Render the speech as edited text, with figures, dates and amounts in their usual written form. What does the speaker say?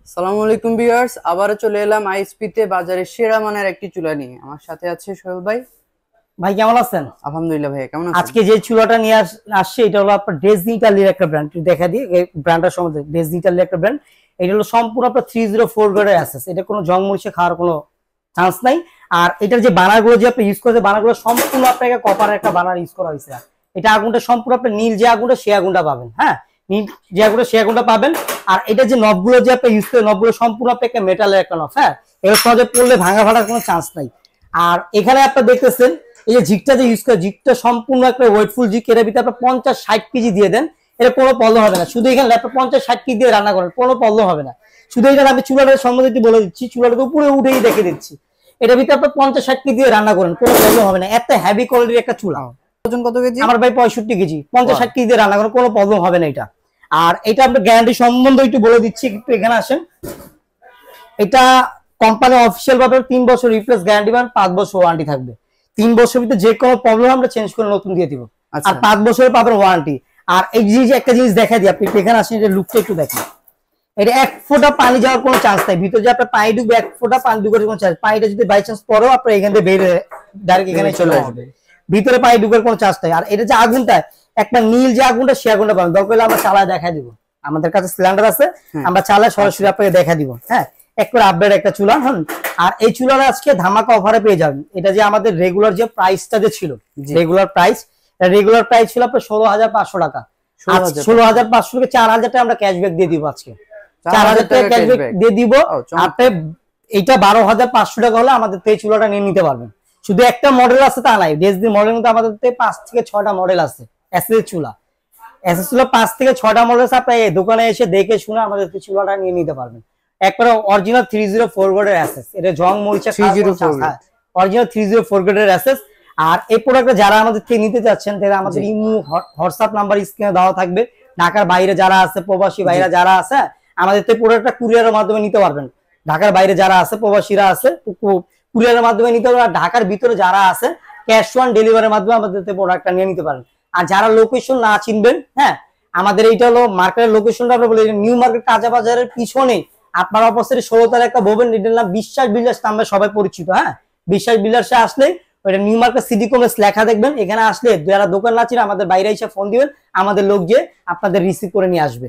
আসসালামু আলাইকুম ভিউয়ার্স, আবারও চলে এলাম আইএসপি তে বাজারে সেরা মানের একটি চুলা নিয়ে। আমার সাথে আছে সোহেল ভাই। ভাই কেমন আছেন? আলহামদুলিল্লাহ ভাই, কেমন আছেন? আজকে যে চুলাটা নিয়ে আসছে এটা হলো আপনার ডেজনি ইতালির একটা ব্র্যান্ড। একটু দেখা দিই এই ব্র্যান্ডটার সম্বন্ধে। ডেজনি ইতালির একটা ব্র্যান্ড। এটা হলো সম্পূর্ণ আপনার 304 গ্রেডের অ্যাসেস। এটা কোনো জং মরিচে খাওয়ার কোনো চান্স নাই। আর এটার যে বানারগুলো যে আপনি ইউজ করতে, বানারগুলো সম্পূর্ণ আপনাকে কপারের একটা বানার ইউজ করা হয়েছে। এটা আগুনটা সম্পূর্ণ আপনি নীল যে আগুনটা সে আগুনটা পাবেন। হ্যাঁ, নীল যে আগুনটা সে আগুনটা পাবেন। আর এটা যে নবগুলো যে আপনি ইউজ করেন, নবগুলো সম্পূর্ণ আপনাকে মেটালের একটা নব। হ্যাঁ, এগুলো সহজে পড়লে ভাঙা ফাটার কোনো চান্স নাই। আর এখানে আপনি দেখতেছেন এই যে জিগটা যে ইউজ করে, জিগটা সম্পূর্ণ একটা ওয়েটফুল জিগ। এর ভিতরে আপনি 50-60 কেজি দিয়ে দেন, এটা কোনো প্রবলেম হবে না। শুধু এখানে ল্যাপটপ 50-60 কেজি দিয়ে রান্না করেন, কোনো প্রবলেম হবে না। শুধু এখানে আমি চুলাটার সম্বন্ধে বলে দিচ্ছি, চুলাটাকে উপরে উঠেই দেখে দিচ্ছি। এটার ভিতরে আপনি 50-60 কেজি দিয়ে রান্না করেন, কোনো প্রবলেম হবে না। এত হেভি কোয়ালিটির একটা চুলা। ওজন কত কেজি? আমার ভাই 65 কেজি, 50-60 কেজি দিয়ে রান্না করেন, কোনো প্রবলেম হবে না এটা। আর এটা আপনার গ্যারান্টি সম্বন্ধে একটু বলে দিচ্ছি, একটু এখানে আসেন। এটা কোম্পানি অফিসিয়াল ভাবে 3 বছর রিপ্লেস গ্যারান্টি পাবেন, 5 বছর ওয়ারেন্টি থাকবে। 3 বছর ভিতরে যে কোনো প্রবলেম আমরা চেঞ্জ করে নতুন দিয়ে দিব। আর 5 বছরের পাবেন ওয়ারেন্টি। আর এই জিনিস একটা জিনিস দেখা দিই, আপনি এখানে আসেন, এটা লুকটা একটু দেখেন। এটা 1 ফোঁটা পানি যাওয়ার কোনো চান্স নাই। ভিতরে যে আপনার পানি ঢুকবে, 1 ফোঁটা পানি ঢুকার কোনো চান্স। পানিটা যদি বাই চান্স পরেও আপনার এখান থেকে বের ডাইরেক্ট এখানে চলে আসবে, ভিতরে পানি ঢুকার কোনো চান্স নাই। আর এটা যে আগুনটা, একটা নীল যে আগুনটা সে আগুনটা পাবেন। দরকার হলে আমরা চালায় দেখা দিব, আমাদের কাছে সিলিন্ডার আছে, আমরা চালায় সরাসরি আপনাকে দেখা দিব। হ্যাঁ, একবার আপডেট একটা চুলা। আর এই চুলাটা আজকে ধামাকা অফারে পেয়ে যাবেন। এটা যে আমাদের রেগুলার যে প্রাইসটা যে ছিল, রেগুলার প্রাইস ছিল আপনার 16,500 টাকা। 16,500 থেকে 4,000 টাকা আমরা ক্যাশব্যাক দিয়ে দিব আজকে। 4,000 টাকা ক্যাশব্যাক দিয়ে দিব। আপনি এইটা 12,500 টাকা হলে আমাদের এই চুলাটা নিয়ে নিতে পারবেন। শুধু একটা মডেল আছে তা নাই, ডেজনি মডেলের মধ্যে আমাদের 5 থেকে 6টা মডেল আছে। এসএস চুলা, 5 থেকে 6টা মডেল আছে। আপনি দোকানে এসে দেখে শুনে আমাদের এই চুলাটা নিয়ে নিতে পারবেন। একবারে অরিজিনাল 304 গ্রেডের অ্যাসেস। এটা জং মরিচা 304, অরিজিনাল 304 গ্রেডের অ্যাসেস। আর এই প্রোডাক্টটা যারা আমাদের থেকে নিতে যাচ্ছেন, তারা আমাদের ইমো হোয়াটসঅ্যাপ নাম্বার স্ক্রিনে দেওয়া থাকবে। ঢাকার বাইরে যারা আছে, প্রবাসী ভাইরা যারা আছে, আমাদের থেকে প্রোডাক্টটা কুরিয়ারের মাধ্যমে নিতে পারবেন। ঢাকার বাইরে যারা আছে, প্রবাসীরা আছে, কুরিয়ারের মাধ্যমে নিতে পারবেন। আর ঢাকার ভিতরে যারা আছে, ক্যাশ অন ডেলিভারির মাধ্যমে আমাদের থেকে প্রোডাক্টটা নিয়ে নিতে পারেন। আর যারা লোকেশন না চিনবেন, হ্যাঁ, আমাদের এইটা হলো মার্কেটের লোকেশনটা আমরা বলি নিউ মার্কেট কাঁচা বাজারের পিছনে আপনার অপোজিটে 16 একটা ভবন, এটার নাম বিশ্বাস বিল্ডার্স নামে সবাই পরিচিত। হ্যাঁ, বিশ্বাস বিল্ডার্সে আসলে ওইটা নিউ মার্কেট সিটি কমপ্লেক্স লেখা দেখবেন। এখানে আসলে যারা দোকান না ছিল, আমাদের বাইরে এসে ফোন দিবেন, আমাদের লোক যে আপনাদের রিসিভ করে নিয়ে আসবে।